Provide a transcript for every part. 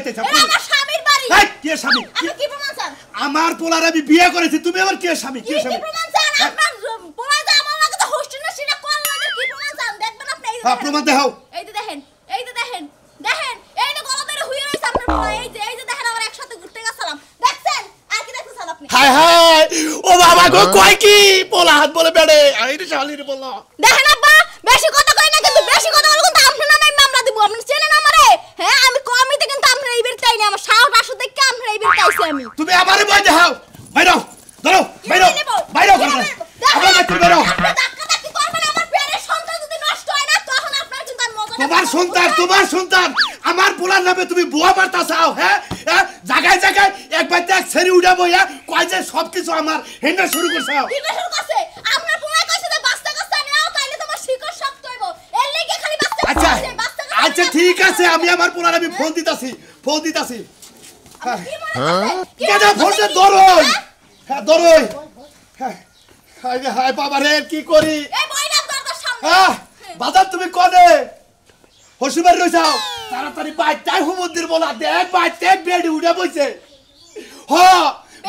যাইতাছ এটা আমার স্বামীর বাড়ি এই কে স্বামী আপনি কি প্রমাণ চান আমার পোলার আমি বিয়ে করেছি তুমি আবার কে স্বামী কে স্বামী কি প্রমাণ চান আপনার পোলা যে আমার লাগে তো হোস্টেলে সেটা কোন লাগে কি প্রমাণ চান দেখবেন আপনি এই হ্যাঁ প্রমাণ দেখাও এই যে দেখেন এই যে দেখেন দেখেন এই যে গলা ধরে হুইয়ে রইছে আপনার পোলা এই যে দেখেন আমরা একসাথে ঘুরতে গেছিলাম দেখছেন আর কি দেখতেছেন আপনি হায় হায় ও বাবা গো কয় কি পোলা হাত বলে বেড়ে আইরে শালির বললা দেখেন আব্বা বেশি কথা কই না কিন্তু বেশি কথা বললে কিন্তু আপনার নামে মামলা দিব আপনি চেনেন আমারে হ্যাঁ আমি কমিতে কিন্তু আপনার এই বেরটাই না আমার সাহস আসো দেখে আপনার এই বেরটাইছি আমি তুমি আমারে বই দেখাও বাইরো ধরো বাইরো বাইরো করে আবার বাইরে বাইরো ধাক্কা ধাক্কি করবেন আমার পেটের সন্তান যদি নষ্ট হয় না তখন আপনার কিন্তু আর মজা তোমার সন্তান আমার পোলার নামে তুমি বুয়া মারতা চাও হ্যাঁ জায়গায় জায়গায় একবার এক ছেড়ে উঠাবো কয় যে সবকিছু আমার হেন্ডা শুরু করছে কি শুরু করছে আপনার পোলা কইছে যে বাস্তা কাস্তা নাও তাইলে তোমার শিকড় শক্ত হইব এর লাগি খালি বাস্তা আচ্ছা বাস্তা আচ্ছা ঠিক আছে আমি আমার পোলার আমি ফোন দিতাছি হ্যাঁ কেডা ফোনটা ধরোই হ্যাঁ ধরোই হায় হায় বাবা রে কি করি এই বইনা দরকার সামনে হ্যাঁ বাজার তুমি কনে হসুবার রইছাও তাড়াতাড়ি বাইটাই হুমন্দির বলা দেখ বাইতে বেডি উড়ে বইছে হ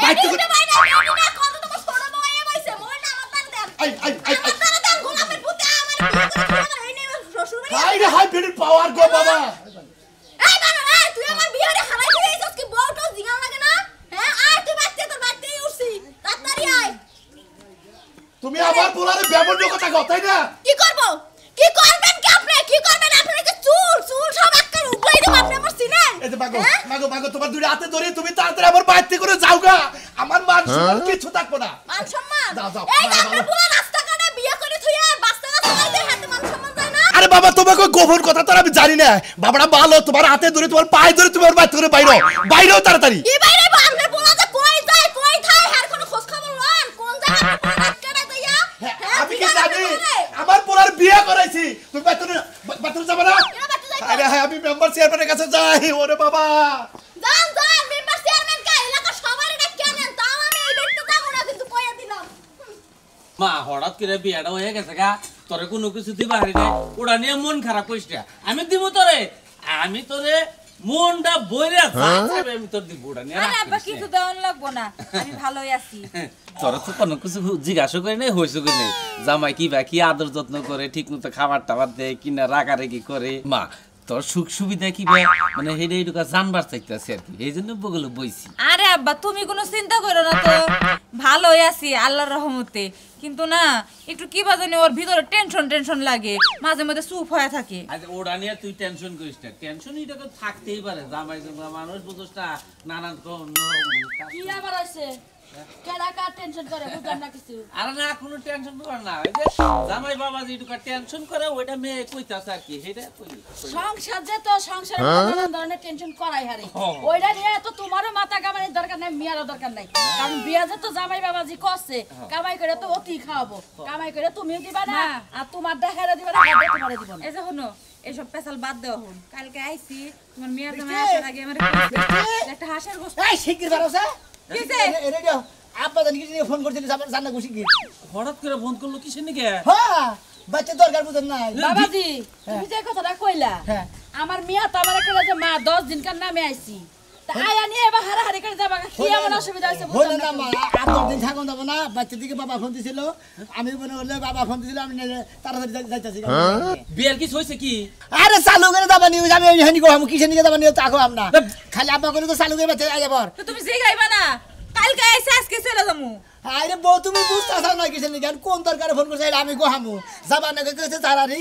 বাইতে বেডি বাইনা বেডি না কত তোমার ছোট বইয়ে বইছে মোটা আমার তার দেন আই তার দেন গোলাপের পুতে আমার এই নে শ্বশুর ভাই হাই রে হাই বেডির পাওয়ার গো বাবা এই বাবা এই তুই আমার বিয়ারে হারাই দিয়েছিস কি বউটো জিগাও লাগে না হ্যাঁ আয় তুই বাইতে তোর বাইতেই উঠছি তাড়াতাড়ি আয় তুমি আমার পোলারে ব্যবহার কথা কও তাই না কি করব কি করবেন কি আপনি কি করবেন আপনার কি চুল সব একটা উগলাই দেব আপনি আমার সিনেন এই যে মাগো তোমার দুই হাতে ধরে তুমি তাড়াতাড়ি আমার বাইতে করে যাওগা আমার মান সম্মান কিছু থাকবো না মান সম্মান যাও এই যে আপনি পুরো রাস্তা কাটে বিয়ে করে থুইয়া বাস্তা গাছে হাতে মান সম্মান যায় না আরে বাবা তোমাকে গোপন কথা তো আমি জানি না বাবাটা ভালো তোমার হাতে ধরে তোমার পায়ে ধরে তোমার বাইতে করে বাইরেও তাড়াতাড়ি কি বাইরে আপনার পোলা যে কই যায় কই থাকে আর কোনো খোঁজ খবর লন কোন জায়গা কাটে দিয়া আমি কি জানি আমার পোলার বিয়ে করাইছি তুমি বাথরুম যাবে না আরে হ্যাঁ আমি মেম্বার চেয়ারম্যানের কাছে যাই ওরে বাবা যান মেম্বার চেয়ারম্যান কা এলাকা সবারই না কেন তাও আমি এই দেখতে যাব না কিন্তু কইয়া দিলাম মা হঠাৎ করে বিয়েটা হয়ে গেছে গা তোরে কোনো কিছু দিবা হারি নাই ওটা নিয়ে মন খারাপ করিস না আমি দিব তোরে মনটা বইরে যাবে আমি তোর দিব ওটা নিয়ে আরে আব্বা কিছু দেওয়ান লাগবো না আমি ভালোই আছি তোরা তো কোনো কিছু জিজ্ঞাসা করে নাই হইছে করে নাই জামাই কি আদর যত্ন করে ঠিক মতো খাবার টাবার দেয় কিনা রাগারাগি করে মা তোর সুখ সুবিধা কি মানে হেডে এটুকা জানবার চাইতেছে আর কি এই জন্য বগলে বইছি আরে আব্বা তুমি কোনো চিন্তা করো না তো ভালোই আছি আল্লাহর রহমতে কিন্তু না একটু কি বাজানি ওর ভিতরে টেনশন লাগে মাঝে মধ্যে চুপ হয়ে থাকে আচ্ছা ওটা নিয়ে তুই টেনশন করিস না টেনশন এটা তো থাকতেই পারে জামাই মানুষ বুঝছ না নানান কি আবার আছে কেডা কা টেনশন করে বুঝাম না কিছু আরে না কোনো টেনশন কর না এই যে জামাই বাবা যেটুকা টেনশন করে ওইটা মেয়ে কইতাছে আর কি সেটা কই সংসার যে তো সংসারে নানান ধরনের টেনশন করাই হারে ওইটা নিয়ে তো তোমারও মাথা কামানোর দরকার নাই মিয়ারও দরকার নাই কারণ বিয়া যে তো জামাই বাবাজি করছে কামাই করে তো অতি খাওয়াবো কামাই করে তুমিও দিবা না আর তোমার দেখারে দিবা না তোমারে দিব না এই যে শুনো এইসব পেছাল বাদ দেওয়া হন কালকে আইছি তোমার মেয়ের জামাই আসার আগে আমার একটা হাঁসের গোশত এই শিগগির বারোসা কিছে এরে দাও আব্বা জানি কিছু ফোন করছিলি জানা খুশি কি হঠাৎ করে ফোন করলো কিসের নাকি হ্যাঁ বাচ্চা দরকার বুঝেন নাই বাবাজি তুমি যে কথাটা কইলা আমার মিয়া তো আমার কইলা যে মা 10 দিনকার নামে আইছি তা আয়া নিয়ে এবার হারাহারি করে যাবা কি এমন অসুবিধা হইছে হলো না মা আর 10 দিন থাকুন যাব না বাচ্চা দিকে বাবা ফোন দিছিল আমি মনে হলো বাবা ফোন দিছিল আমি তাড়াতাড়ি যাইতাছি বিয়ের কি হইছে কি আরে চালু করে যাবা নিউজ আমি হেনি গো আমি কিসে নিয়ে যাবা নিয়ে তাকো আমরা খালি আব্বা করে তো চালু করে বাচ্চা আইবার তো তুমি জিগাইবা না কালকে আইছে আজকে চলে যামু আরে বউ তুমি বুঝতাছ না কিসে নিয়ে কোন দরকারে ফোন করছ আমি গোহামু যাবা না কইছে তাড়াতাড়ি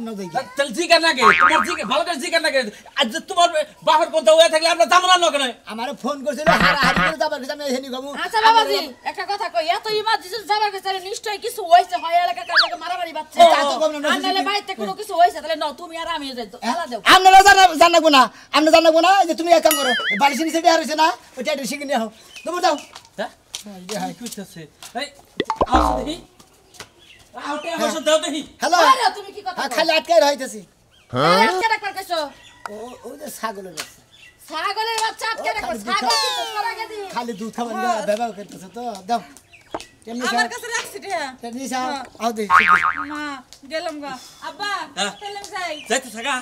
ন দেই চল জিগার নাকি তোমার জিগার ভালো করে জিগার নাকি আজ তোমার বাবার কথা হয়ে থাকলে আমরা জামলা না কেন আমারে ফোন করছিল হারাহারি করে যাবার কিছু আমি হেনি গমু আচ্ছা বাবাজি একটা কথা কই এত ইমার্জেন্সি যাবার কাছে নিশ্চয় কিছু হইছে হয় এলাকা কাছে মারামারি বাচ্চা তা তো গম না আনলে বাইতে কোনো কিছু হইছে তাহলে নাও তুমি আর আমি যাই তো আলা দাও আমরা জানাবো না যে তুমি এক কাম করো বালিশ নিচে দেয়া হইছে না ওইটা একটু শিখে নিয়ে হও তুমি দাও হ্যাঁ এই কইতাছে এই আসো দেখি আউটে আসো দাও দেখি হ্যালো আরে তুমি কি কথা খালি আটকাই রইতেছি হ্যাঁ আটকে রাখবার কইছো ওই যে ছাগলের বাচ্চা ছাগলের বাচ্চা আটকে রাখবার ছাগল কি তোমার আগে দি খালি দুধ খাবার ব্যবহার করতেছে তো দাও আমার কাছে রাখছি দিছি টিয়া নিয়ে যাও আও দে মা গেলাম গা আব্বা হ্যাঁ। চলেন যাই যাইতে থাকা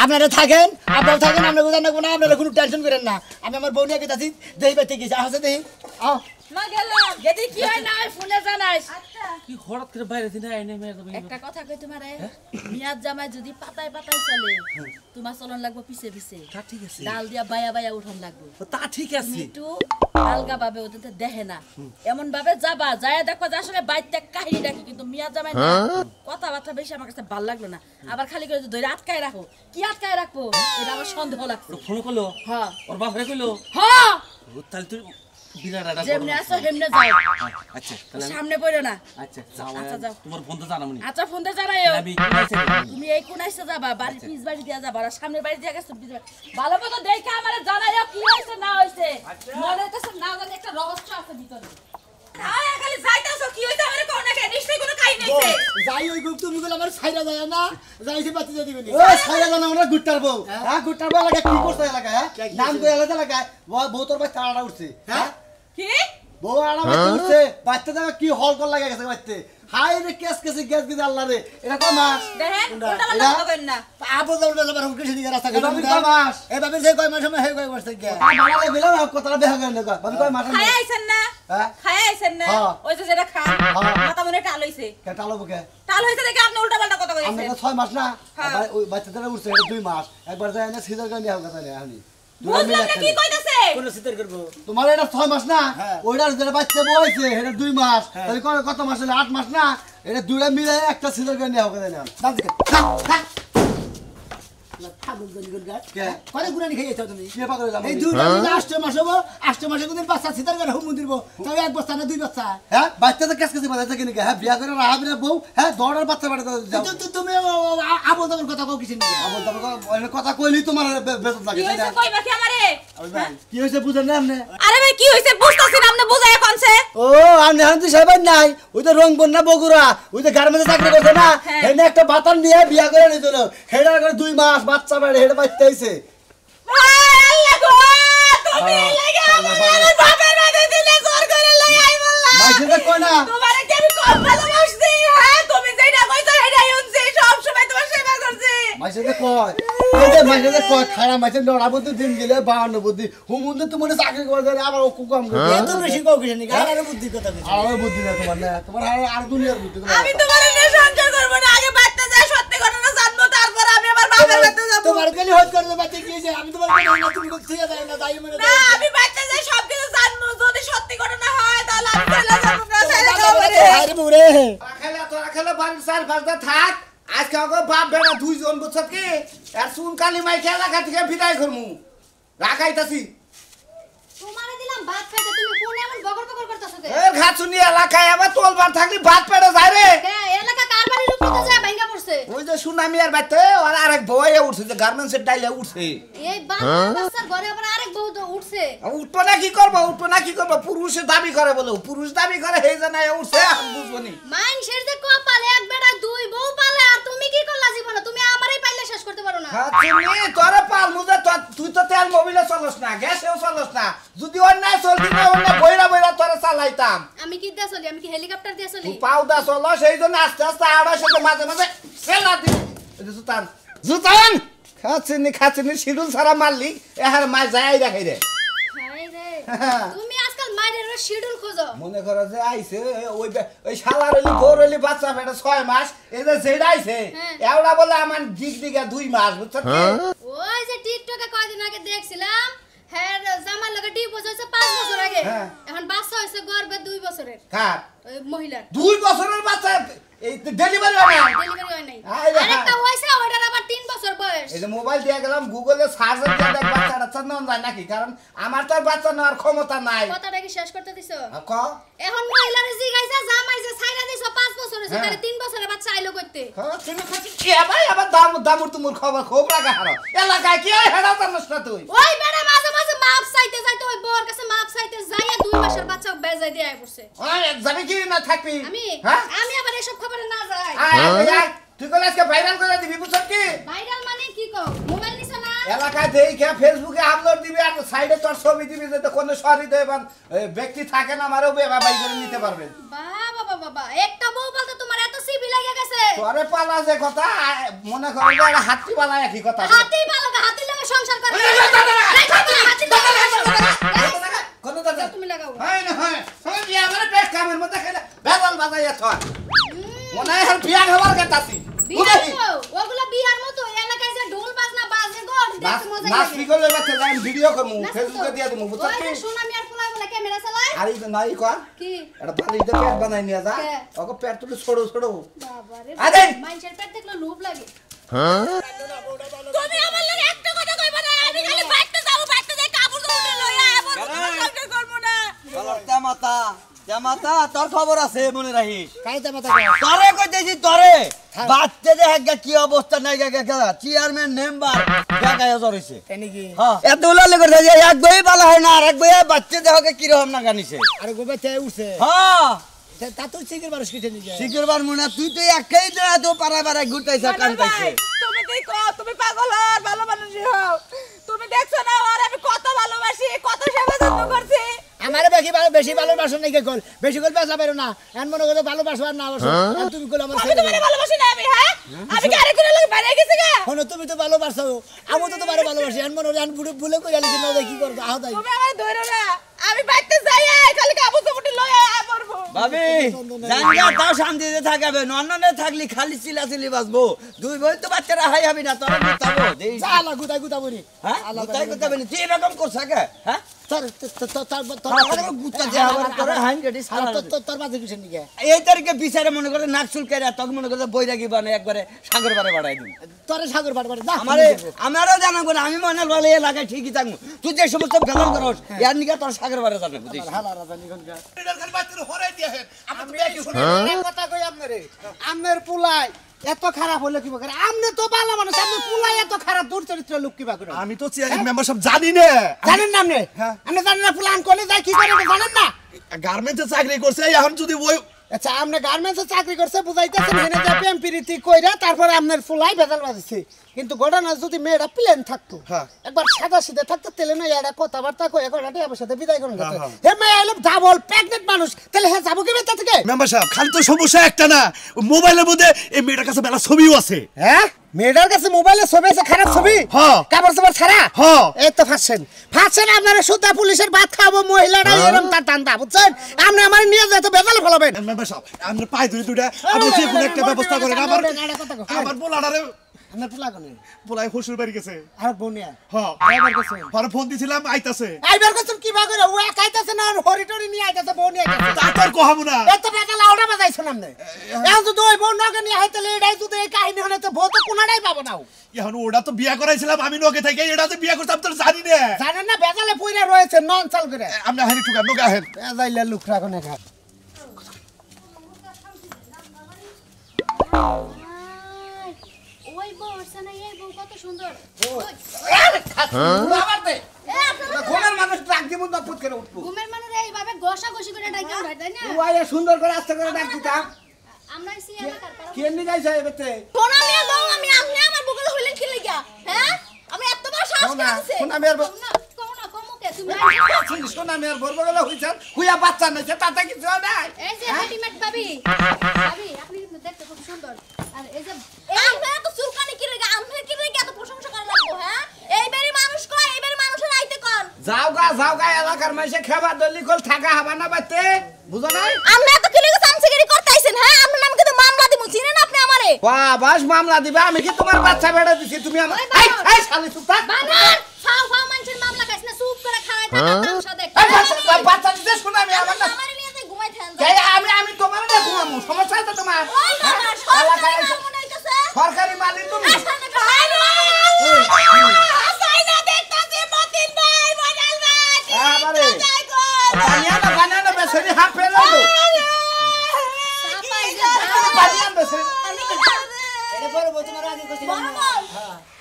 আপনারা থাকেন আপনারা বুঝান না আপনারা কোনো টেনশন করেন না আমি আমার বউ নিয়ে গেছি দেই বাইতে গেছি আছে দেই আও মা গেলাম যদি কি হয় না হয় ফোনে জানাইস আচ্ছা কি হঠাৎ করে বাইরে দিন আইনে মেয়ে একটা কথা কই তোমারে মিয়াদ জামাই যদি পাতায় পাতায় চলে তোমার চলন লাগবো পিছে পিছে তা ঠিক আছে ডাল দিয়া বায়া বায়া উঠন লাগবো তা ঠিক আছে একটু আলগা ভাবে ওদের দেখে না এমন ভাবে যাবা যায় দেখবা যে আসলে বাইতে কাহিনী ডাকি কিন্তু মিয়াদ জামাই না কথাবার্তা বেশি আমার কাছে ভালো লাগলো না আবার খালি করে ধরে আটকায় রাখো কি আটকায় রাখবো এটা আমার সন্দেহ লাগছে ফোন করলো হ্যাঁ ওর বাপ রে কইলো হ্যাঁ তাহলে তুই বিরাট যেমনে আসো হেমনে যাও আচ্ছা তাহলে সামনে পড়ো না আচ্ছা যাও আচ্ছা, যাও। তোমার ফোন তো জানামনি আচ্ছা ফোনতে জানাইও আমি কি আইছে তুমি এই কোনাইছে যাবা বাড়ির পিছ বাড়ি দিয়া যাবা আর সামনে বাড়ি দিয়া গেছো পিছ বাড়ি। ভালো মতো দেখে আমারে জানাইও কি হইছে না হইছে মনে হইতেছে না জানি একটা রহস্য আছে ভিতরে আয় খালি যাইতাছো কি হইছে আমারে কোন না নিশ্চয়ই কোনো কাহিনী আছে যাই ওই গ্রুপ তুমি বলে আমার ছাইরা যায় না যাইছি বাতি দিয়ে দিবেন ও ছাইরা জানা আমরা গুট্টার বউ হ্যাঁ গুট্টার বউ লাগা কি করছে এলাকা হ্যাঁ নাম কই এলাকা লাগায় বউ তোর ভাই তাড়া উঠছে হ্যাঁ কি বউ আড়া বাচ্চা উঠছে বাচ্চা জায়গা কি হল কল লাগা গেছে বাচ্চা হাই রে কেস কেসে গ্যাস গিয়ে আল্লাহ রে এটা কয় মাস দেখেন কোনটা? ওটা এরা? বন্ধ করেন না আবো যাবো যাবার হুমকি সেদিকে রাস্তা এ বাবু কয় মাস এ বাবি যে কয় মাস সময় হে কয় মাস থেকে বাড়ালে বেলা না কথাটা বেহা করে না বাবু কয় মাস খায় আইছেন না হ্যাঁ খায় আইছেন না হ্যাঁ। ওই যে যেটা খান হ্যাঁ। মাথা মনে টাল হইছে কেটালো বুকে টাল হইছে দেখে আপনি উল্টা পাল্টা কথা আমরা কইছেন 6 মাস না হ্যাঁ। আবার ওই বাচ্চাটা উঠছে এটা 2 মাস একবার যায় না সিজার করে নিয়ে কথা নেই আমি বুঝলাম না কি কইতাছে কোন সিটার করব তোমার এটা 6 মাস না হ্যাঁ। ওইটার যেটা বাচ্চা বয়সে এটা 2 মাস তাহলে কত মাস হলো 8 মাস না এটা দুইটা মিলে একটা সিজার করে নিয়ে কথা নেই দাম দিকে ফাগুন গনি গন গায় কে কনে গুরানি খাইছো তুমি কে পাগল হইলাম এই দুই লাস্ট মাস হবো 8 মাসে কোন বাচ্চা সিটার করে হুম দিবো তাও এক বস্তা না দুই বস্তা হ্যাঁ বাচ্চা তো কেস কেসে বাচ্চা কিনে হ্যাঁ বিয়া করে রাহাবি না বউ হ্যাঁ দড়ার বাচ্চা বাড়া যাও তুমি আবো তোমার কথা কও কিছু নিয়ে আবার তবে কথা কইলি তোমার বেতন লাগে কি তাই না হইছে কইবা কি আমারে কি হইছে বুঝেন না আপনি আরে ভাই কি হইছে বুঝতাছি না আপনি বুঝায় কোনছে ও আমি হান্তি সাহেব নাই ওই তো রংপুর না বগুড়া ওই তো গার্মেন্টে চাকরি করছে না হ্যাঁ। হেনে একটা বাতান নিয়ে বিয়া করে নিয়েছিল হেডার করে 2 মাস বাচ্চা বেড়ে হেডে বাচ্চা হইছে আল্লাহ গো তুমি লাগা আমার বাপের বাড়ি দিলে জোর করে লই আই বললা মাইসে কই না তোমারে কি আমি কম ভালোবাসছি হ্যাঁ তুমি যেটা কইছো সেটাই শুনছি সব সময় তোমার সেবা করছি মাইসে কয় এই যে মাইসে কয় খারাপ মাইসে নড়া বুদ্ধি দিন গেলে 52 বুদ্ধি হুমুন্দে তুমি চাকরি করে দেয় আবার ও কুকাম করে এত বেশি কও কিছু নিয়ে আর বুদ্ধি কথা কইছো আর বুদ্ধি না তোমার না তোমার আর দুনিয়ার বুদ্ধি আমি তোমার নিয়ে সংসার করব না আগে বাড়তে যাই সত্যি ঘটনা জানবো তারপর আমি আমার বাপের বাড়িতে যাব তোমার গলি হট করে বাতি কি যে আমি তোমার কথা না তুমি কোথায় যাও না তাই মনে না আমি বাড়তে যাই সব কিছু জানবো যদি সত্যি ঘটনা হয় তাহলে আমি চলে যাবো না ছেড়ে দাও আমারে। আরে বুড়ে তোরা খেলে বাড়ির চার পাঁচটা থাক আজকে আমাকে বাপ বেটা দুইজন বুঝছ কি আর চুন কালি মাই খেলা থেকে বিদায় করমু রাখাইতাছি তোমারে দিলাম ভাত খাইতে তুমি কোন এমন বগর বগর করতেছো কে এর ঘাচুনি এলাকায় আবার তোলবার থাকলি ভাত পেড়ে যায় রে কে এলাকা কার বাড়ির উপরে যায় ভাঙা পড়ছে ওই যে সুনামি আর বাইতে আর আরেক বউয়ে উঠছে যে গার্মেন্টসের ডাইলে উঠছে এই বাচ্চার ঘরে আবার আরেক বউ তো উঠছে উঠবো না কি করবো উঠবো না কি করবো পুরুষে দাবি করে বলে পুরুষ দাবি করে সেই জন্য উঠছে আমি বুঝবো নি মাইনষের যে কপালে এক বেটা দুই বউ পালে আর তুমি কি করলা জীবনে তুমি আমারই পাইলে শেষ করতে পারো না তুমি তোরে পালমু যে তুই তো তেল মোবিলে চলস না গ্যাসেও চলস না যদি অন্যায় চলতি না অন্য বইরা বইরা তোরে চালাইতাম আমি কি দিয়ে চলি আমি কি হেলিকপ্টার দিয়ে চলি তুই পাউদা চল সেই জন্য আস্তে আস্তে আড়াইশো মাঝে মাঝে সেলা দি জুতান জুতান খাচ্ছিনি শিডুল ছাড়া মারলি এহার মাই যাই রাখাই রে হাই রে তুমি আজকাল মাইরের শিডিউল খোঁজো মনে করো যে আইছে ওই শালার হইলি বোর হইলি বাচ্চা বেটা 6 মাস এই যে যেটা আইছে হ্যাঁ। এওড়া বলে আমার দিক দিকে 2 মাস বুঝছ ওই যে টিকটকে কয়দিন আগে দেখছিলাম হ্যাঁ জামার লগে ডিভোর্স হইছে 5 বছর আগে হ্যাঁ। এখন বাচ্চা হইছে গর্ভে 2 বছরের কার ওই মহিলার 2 বছরের বাচ্চা এই ডেলিভারি হয় না ডেলিভারি হয় নাই আরে হ্যাঁ। আরেকটা হইছে ওইটার আবার 3 বছর বয়স এই যে মোবাইল দিয়ে গেলাম গুগলে সার্চ দিয়ে দেখ বাচ্চাটা চান্নন যায় নাকি কারণ আমার তো আর বাচ্চা নেওয়ার ক্ষমতা নাই কথাটা কি শেষ করতে দিছো ক এখন মহিলারে জিগাইছে জামাই যে ছাইরা দিছো 5 বছর হইছে হ্যাঁ। তারে 3 বছরের বাচ্চা আইলো করতে তুমি খাচ্ছি কি ভাই আবার দামুর তুমুর খবর খুব রাখা হারো এলাকায় কি হয় হেডা জানিস না তুই ওই বেটা মাঝে মাঝে মাপ চাইতে যাইতে ওই বউর কাছে মাপ চাইতে যাইয়া 2 মাসের বাচ্চা বেজাই দিয়ে আই পড়ছে ওই যাবি কি না থাকবি আমি হ্যাঁ আমি আবার এসব খবরে না যাই আয় তুই কলে আজকে ভাইরাল করে দিবি বুঝছ কি ভাইরাল মানে কি কও মোবাইল নিছ না এলাকায় দেখে ফেসবুকে আপলোড দিবি আর সাইডে তোর ছবি দিবি যাতে কোনো সরি দেবান ব্যক্তি থাকে না আমারও বাই করে নিতে পারবেন বাবা বাবা বাবা একটা বউ বলতে তোমার এত সিবি লাগে গেছে তোরে পালা যে কথা মনে করো যে একটা হাতি পালা একই কথা হাতি হাতি লাগে সংসার করে হাতি কোন দাদা তুমি লাগাও হয় না হয় সব বিয়া মানে বেশ কামের মধ্যে খেলে বেজাল বাজাইয়া থর মনে হয় বিয়া খাবার কাটাছি বিয়ার ওগুলা বিয়ার মতো এলাকায় যে ঢোল বাজনা বাজে গো দেখতে মজা লাগে নাচ পিকলে বাচ্চা যাই ভিডিও করমু ফেসবুকে দিয়া দিমু বুঝছ কি সোনা মিয়ার পোলা বলে ক্যামেরা চালায় আরে নাই কর কি এটা বালিশ দিয়ে পেট বানাই নিয়ে যা ওকে পেট তুলে ছোড়ো বাবা রে আরে মানুষের পেট দেখলে লোভ লাগে তুমি আমার লাগে একটা কথা কইবা না আমি খালি বাইতে যাই কাপড় ধরে লইয়া আবার সংসার করব না জামাতা তোর খবর আছে মনে রাখিস কাইতে মাথা তরে কইতেছি তরে বাচ্চা যে একটা কি অবস্থা নাই চেয়ারম্যান মেম্বার জায়গায় জড়িছে নাকি হ্যাঁ এত উলালে করে যে এক বই বালা হয় না আর এক বই বাচ্চা দেহকে কি রকম না জানিছে আরে গোবে তে উঠছে হ্যাঁ তা তো সিকির বারস কিতে নিয়ে শিকরবার মুনা তুই তো একই দিন তো পাড়ায় ঘুরতেছ কানতাইছে তুমি কি কও তুমি পাগল আর ভালো মানুষ হও তুমি দেখছো না আর আমি কত ভালোবাসি কত সেবা যত্ন করছি আমারে বেশি ভালোবাসো নাকি কল বেশি কল বেসা পারো না এন মনে করে ভালোবাসো আর না বাসো তুমি কল আমার আমি তোমারে ভালোবাসি না আমি হ্যাঁ আমি কি আরে কোন লোক বাইরে গেছি গা হনো তুমি তো ভালোবাসো আমি তো তোমারে ভালোবাসি এন মনে জান ভুলে কই আলি না কি করব আহ তাই তুমি আমার ধরো না আমি বাইতে যাই খালি কাপড় চোপড় লইয়া পড়বো ভাবি জানগা তাও শান্তিতে থাকবে নন্ননে থাকলি খালি চিলাচিলি বাজবো দুই বই তো বাচ্চারা হাই হবি না তোরা গুতাবো দেই জালা গুতা বনি হ্যাঁ গুতাই তুই এরকম করছ কে হ্যাঁ তোর গুতা যে আবার তোরা হাইন গেটি সারা তোর মাঝে কিছু নিকে এই তারিখে বিচারে মনে করে নাক চুলকাইরা তখন মনে করে বৈরাগী বানে একবারে সাগর পারে বাড়াই দিন তোরে সাগর বাড় না আমারও জানা করে আমি মনে বলে এলাকায় ঠিকই থাকবো তুই যে সমস্ত গেলাম করস এর নিকে তোর সাগর পারে জানে বুঝিস হালা রাজা নিগনকা এটার খালি বাচ্চারা হরাই দিয়ে হেন আমি তো দেখি শুনি কথা কই আপনারে আমনের পুলাই এত খারাপ হলো কি করে আমনে তো ভালো মানুষ আমনে পুলাই এত খারাপ দূর চরিত্র লোক কি করে আমি তো চেয়ারম্যান মেম্বার সব জানি না জানেন না আপনি আপনি জানেন না পুলান কোলে যায় কি করে জানেন না গার্মেন্টসে চাকরি করছে এখন যদি ওই আচ্ছা আপনি গার্মেন্টসে চাকরি করছে বুঝাইতেছেন হেনে যে প্রেম প্রীতি কইরা তারপরে আপনার ফুলাই ভেজাল বাজিছে কিন্তু ঘটনা যদি মেয়েরা প্লেন থাকতো একবার সাদা সিধা থাকতো তেলে না এরা কথাবার্তা কই এখন হাটে আমার সাথে বিদায় করুন হে মেয়ে এলো ডাবল প্রেগনেন্ট মানুষ তাহলে হ্যাঁ যাবো কি বেতা থেকে মেম্বার সাহেব খালি তো সমস্যা একটা না মোবাইলের মধ্যে এই মেয়েটার কাছে মেলা ছবিও আছে হ্যাঁ মেয়েটার কাছে মোবাইলে ছবি আছে খারাপ ছবি কাপড় চাপড় ছাড়া এই তো ফাঁসছেন আপনারা সুদ্ধা পুলিশের ভাত খাবো মহিলারা এরকম তার টান্তা বুঝছেন আপনি আমার নিয়ে যেতে বেজালে ফেলাবেন মেম্বার সাহেব আপনি পায়ে ধরে দুইটা আপনি যে কোনো একটা ব্যবস্থা করেন আমার পোলাডারে আপনার পোলা কোনে পোলাই শ্বশুর বাড়ি গেছে আর বোনিয়া হ্যাঁ আইবার গেছে পরে ফোন দিছিলাম আইতাছে আইবার গেছে কি বা করে ও একাইতাছে না হরিটরি নিয়ে আইতাছে বোনিয়া আইতাছে তারপর কহাবো না এত বেজাল আউড়া বাজাইছ না আপনি এখন তো দুই বোন নকে নিয়ে আইতালে এটাই যদি এই কাহিনী হলে তো বউ তো কোনাটাই পাবো না এখন ওটা তো বিয়া করাইছিলাম আমি নকে থেকে এটা তো বিয়া করতাম তো জানি না জানেন না বেজালে পইরা রয়েছে নন চাল করে আমরা হানি টুকা নকে আহেন বেজাইলে লুকরা কোনে খা ওই বউ না এই বউ কত সুন্দর ঘুমের মানুষ ডাক দিব না পুত করে উঠবো ঘুমের মানে এইভাবে ঘষা ঘষি করে ডাইকা উঠাই তাই না ওয়াইয়া সুন্দর করে আস্তে করে ডাক দিতাম আমরা এসে এলাকার পাড়া কে নি গাইছে এবেতে সোনা মিয়া বউ আমি আপনি আমার বুকের হইলেন কি লাগিয়া হ্যাঁ আমি এত বড় সাহস করেছে সোনা মিয়ার বউ কমুকে তুমি সোনা মেয়ের বরবগলা হইছেন হুইয়া বাচ্চা নইছে তাতে কিছু নাই এই যে রেডিমেড ভাবি আপনি কিন্তু দেখতে খুব সুন্দর আর এই যে আমরা তো চুলকানি কি লাগে আমরা কি লাগে এত প্রশংসা করা লাগবো হ্যাঁ এইবারই মানুষ কয় এইবারই মানুষের আইতে কোন যাও গা এলাকার মাইসে খাবার দলি কল থাকা হবা না বাইতে বুঝো নাই আমরা এত কি লাগে সামসিগিরি করতেছেন হ্যাঁ আপনার নামে কিন্তু মামলা দিমু চিনেন আপনি আমারে বাহ বাস মামলা দিবা আমি কি তোমার বাচ্চা বেড়া দিছি তুমি আমার এই শালি চুপ থাক বানর ফাও মানুষের মামলা কাছ না চুপ করে খায় টাকা তামসা দেখ বাচ্চা দিতে শুনা আমি আমার না আমারে নিয়ে যাই ঘুমাই থাকেন আমি তোমার না ঘুমামু সমস্যা আছে তোমার ওই বাবা সরকারি মামলা নাইতেছে সরকারি মালিক তুমি আসানে খায় না আসাইনা দেখতাছে মতিন ভাই মডেল ভাই আবারে বানিয়ানা বেসরি হাফ ফেলো তো বানিয়ানা বেসরি এটা বড় বউ তোমার আগে কইছিল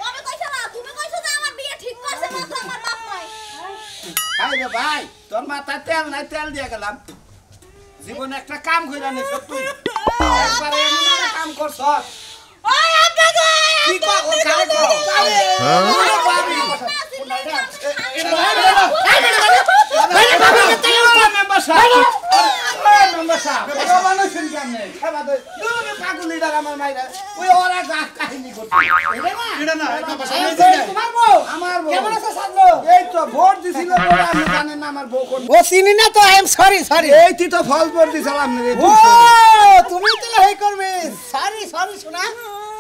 কবে কইছ না তুমি কইছ যে আমার বিয়ে ঠিক করছে মাত্র আমার বাপ নাই হাই রে ভাই তোর মাথা তেল নাই তেল দিয়া গেলাম জীবনে একটা কাম কইরা নি তুই একবারে এমন কাম করছস ওই আপনা গো কি কো ও কারে কো আরে ভাবি মেম্বার সাহেব মেম্বার সাহেব বাবানো শুন কেমনে খাবা দে তুমি পাগল লিডার আমার মাইরা ওই ওরা কাহিনী করতে এটা না তোমার বউ আমার বউ কেমন আছে সাজলো এই তো ভোট দিছিল বড় আমি জানেন না আমার বউ কোন ও চিনি না তো আই এম সরি সরি এই তুই তো ফল ভোট দিছিলাম না ও তুমি তো হেই করবে সরি সরি শোনা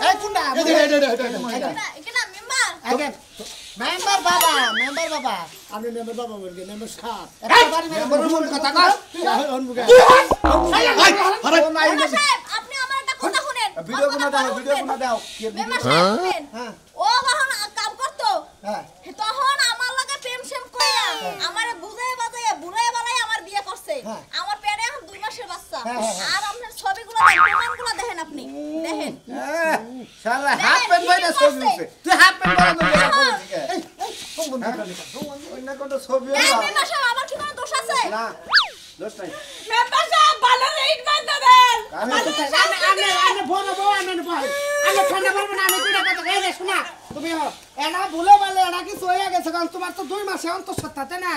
এই কুন্ডা এখানে মেম্বার আগে মেম্বার বাবা আমি মেম্বার বাবা বলকে মেম্বার সাহেব কথা কর মেম্বার সাহেব আপনি আমার একটা কথা শুনেন ভিডিও কোনা দাও মেম্বার সাহেব শুনেন হ্যাঁ। ও যখন কাম করতো হ্যাঁ। তখন আমার লগে প্রেম সেম কইরা আমারে বুঝায় বাজায় বুড়ায় বালাই আমার বিয়ে করছে হ্যাঁ। আমার পেটে এখন 2 মাসের বাচ্চা হ্যাঁ, হ্যাঁ, হ্যাঁ। আর আপনার ছবিগুলো প্রমাণগুলো দেখেন আপনি দেখেন শালা হাফ প্যান্ট বাইরে ছবি উঠছে তুই হাফ প্যান্ট পরা করে এই ওই না কোন ছবি মেম্বার সাহেব আমার কি কোনো দোষ আছে না দোষ নাই মেম্বার সাহেব ভালো ইট বান্ধা দেন আমি বলো বউ আমি বল আমি ঠান্ডা পারবো না আমি দুইটা কথা এই রে শোনা তুমি এনা ভুলে বলে এনা কি হয়ে গেছে কারণ তোমার তো 2 মাসে অন্তঃসত্ত্বাতে না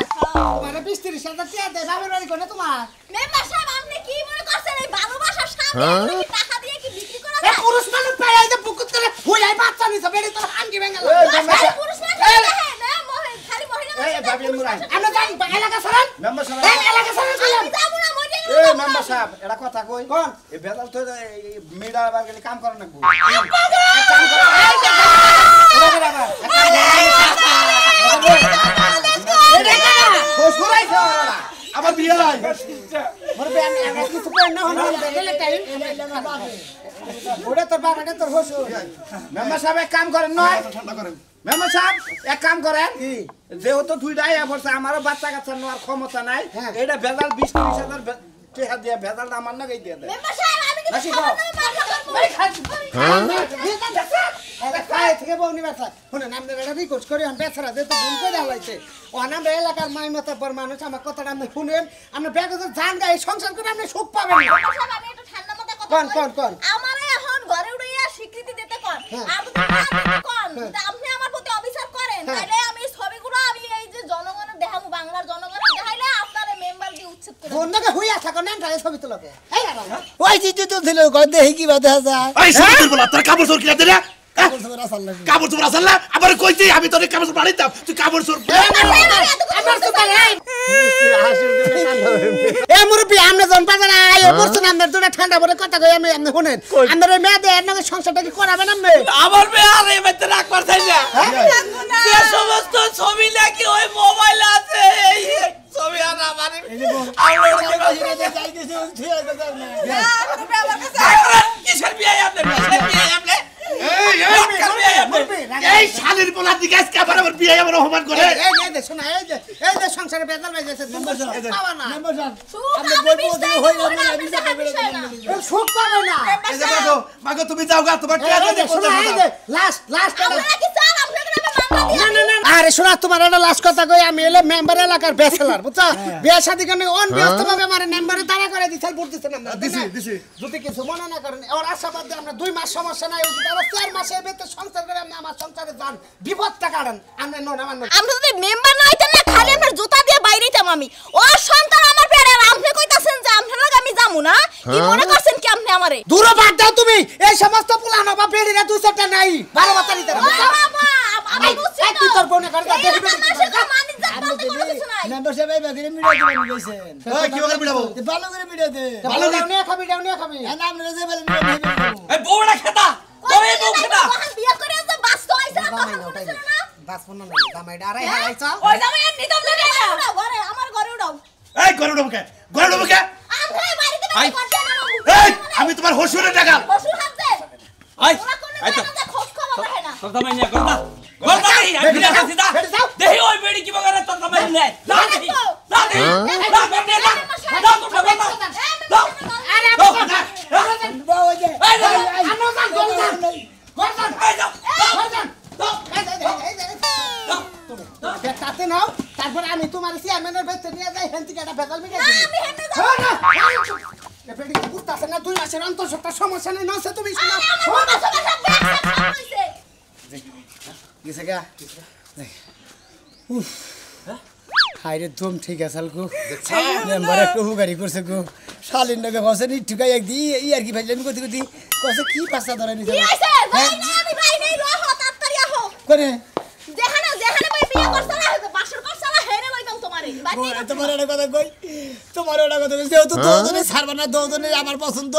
তোমার 20-30,000 টাকা দেয় বাবার বাড়ি করে তোমার মেম্বার সাহেব আপনি কি মনে করছেন এই ভালোবাসার সামনে কি টাকা দিয়ে কি বিক্রি করা এই যায় পুরুষ মানুষ পায় এই যে বুকুত করে হুইলাই বাচ্চা নিছে বেড়ি তো হাঙ্গি ভেঙে খালি পুরুষ না দেখেন না খালি মহিলা এই ভাবি মুরাই আমরা জান এলাকা সারান মেম্বার সাহেব এই এলাকা সারান কইলাম যাবো না মরে এই মেম্বার সাহেব এটা কথা কই কোন এই বেদাল তো মিডা বার গেলে কাম করে না গো আমার বিয়ে হয় মোর বেন আমরা কিছু কই না হন বেলে টাইম ওরে তোর বাবা এটা তোর হসু মেম্বার সাহেব এক কাম করেন নয় ঠান্ডা করেন মেম্বার সাহেব এক কাম করেন যেহেতু দুইটাই এফরছে আমারও বাচ্চা কাচ্চা নেওয়ার ক্ষমতা নাই হ্যাঁ। এটা ভেজাল 20-30,000 টাকা দিয়ে ভেজাল আমার নাকি দিয়ে দেয় মেম্বার সাহেব আমি কিন্তু নাসি খাও। খায় থেকে বউনি ব্যথা শুনে নাম এটা রিকোয়েস্ট করি আমি বেচারা যেহেতু ভুল করে হালাইছে ও নাম এলাকার মাই মতাবর মানুষ আমার কথাটা আপনি শুনেন আপনি ব্যাগে জান গায়ে সংসার করে আপনি সুখ পাবেন না মেম্বার সাহেব আমি একটু ঠান্ডা মাথায় কথা কোন, বলি। কোন, কোন? আমারে এখন ঘরে উড়াইয়া স্বীকৃতি দিতে কোন হ্যাঁ। আর যদি না দিতে কোন যদি আপনি আমার প্রতি অবিচার করেন হ্যাঁ। তাহলে আমি এই ছবিগুলো আমি এই যে জনগণের দেখাবো বাংলার জনগণের দেখাইলে আপনারে মেম্বার দিয়ে উচ্ছেদ করে দেব। বন্ধকে হইয়া থাকো না তাই ছবি তোলাকে এই না ওই জিতু তো দিল গদে হি কি বাদে যায় এই সাইকেল বলা তোর কাপড় চোর কিনা দিলে কাপড় চোর আসল না আবার কইছি আমি তোর কাপড় চোর বাড়িতাম তুই কাপড় চোর আমার তো তাই এ মুরব্বি আমনে জন বাজার আয় বসছেন আমাদের দুটো ঠান্ডা পরে কথা কই আমি আপনি শুনেন আমাদের মেয়েদের এর নাকি সংসারটা কি করাবেন আপনি আমার মেয়ে আর এমনিতে রাখবার চাই না যে সমস্ত ছবি নাকি ওই মোবাইল আছে এই ছবি আর আমার কিসের বিয়ে আপনার কিসের বিয়ে আপনি এই শালির পোলা দিকে আজকে আবার আমার বিয়ে আমার অপমান করে এই যে শোনা এই যে সংসারে বেজাল বাজেছে পাবা না সুখ আমি বিশ্বাস করি না আপনি দেখা বিষয় না সুখ পাবে না এই যে মাগো তুমি যাও গা তোমার টিয়া এই যে শোনা এই যে লাস্ট আপনারা কি চান আপনাদের নামে মামলা দিয়ে আরে শোনা তোমার একটা লাস্ট কথা কই আমি এলে মেম্বার এলাকার ব্যাচেলর বুঝছো বিয়ে শাদী করে অন ব্যস্ত ভাবে আমার মেম্বারে তারা করে দিছাল পড়তেছে না দিছি যদি কিছু মনে না করেন ওর আশাবাদ দিয়ে আমরা 2 মাস সমস্যা নাই ওই তারা 4 মাসের ভিতরে সংসার করে আমি আমার সংসারে যান বিপদটা কাটেন আমরা নন আমার নন আমরা যদি মেম্বার না হইতেন না খালি আমার জুতা দিয়ে বাইরেইতাম আমি ওর সন্তান আমার পেটে আর আপনি কইতাছেন যে আপনার লগে আমি যামু না কি মনে করছেন কি আপনি আমারে দূর বাদ দাও তুমি এই সমস্ত পুলানো বা বেড়িরা 2-4টা নাই 12 বাতা নিতে ও বাবা আমি বুঝছি এই তুই তোর বোনে করে এই একটা মানুষের তো মানিক জাত বলতে কোনো কিছু নাই মেম্বারশিপ এই বাকিরে মিডিয়া দিবেন কইছেন ওই কি বলে বিড়াবো ভালো করে মিডিয়া দে ভালো দাও নিয়ে খাবি না আমরা যে বলেন মিডিয়া এই বউড়া খেতা তোর এই বউ খেতা ওখান বিয়ে করে যে বাস্ত হইছে না তখন মনে ছিল না বাস ফোন না দামাইডা আরে হারাইছা ওই জামাই এমনি তো লগে না উড়াও, ঘরে আমার ঘরে উড়াও এই গরু ঢোকে আমরা বাড়িতে বাড়ি করতে না এই আমি তোমার হসুরের টাকা বসুর হাত দে আই ওরা কোন আই তো জায়গাতে খোঁজ খবর রাখে না তোর দামাই নিয়া করতা করতা কি আমি বিনা কাছে দা দেহি ওই বেড়ি কি বগরে তোর দামাই নে দা দেহি দা দেহি দা বেটে দা দা তো দা দা আরে ওই যে এই দা আমরা যান গলজান এই দা তাতে নাও তারপর আমি তোমার চেয়ারম্যানের বেতে নিয়ে যাই হেন থেকে একটা বেতাল মিটে না, আমি হেমনে যাবো এ পেড়ি কুত্তা আছে না 2 মাসের অন্তঃসত্ত্বা সমস্যা নেই নসে তুমি শোনো আমার বাবা সব ব্যাগ হইছে গেছে গা উফ হাইরে দম ঠিক আছে গো মেম্বার একটু হুগারি করছে গো শালিন নগে বসে নি ঠুকাই একদি ই আর কি ভাইলেন কতি কতি কসে কি পাসা ধরে নি কি হইছে ভাই না আমি ভাই নেই রহ তাড়াতাড়ি আহো করে যেখানে ভাই বিয়ে করছ না বাসর করছ না হেরে লইতাম তোমারে তোমার একটা কথা কই তোমার একটা কথা কই যেহেতু দৌদনে ছাড়বা না দৌদনে আমার পছন্দ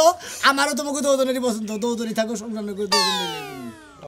আমারও তোমাকে দৌদনেরই পছন্দ দৌদনে থাকো সংসার করে দৌদনে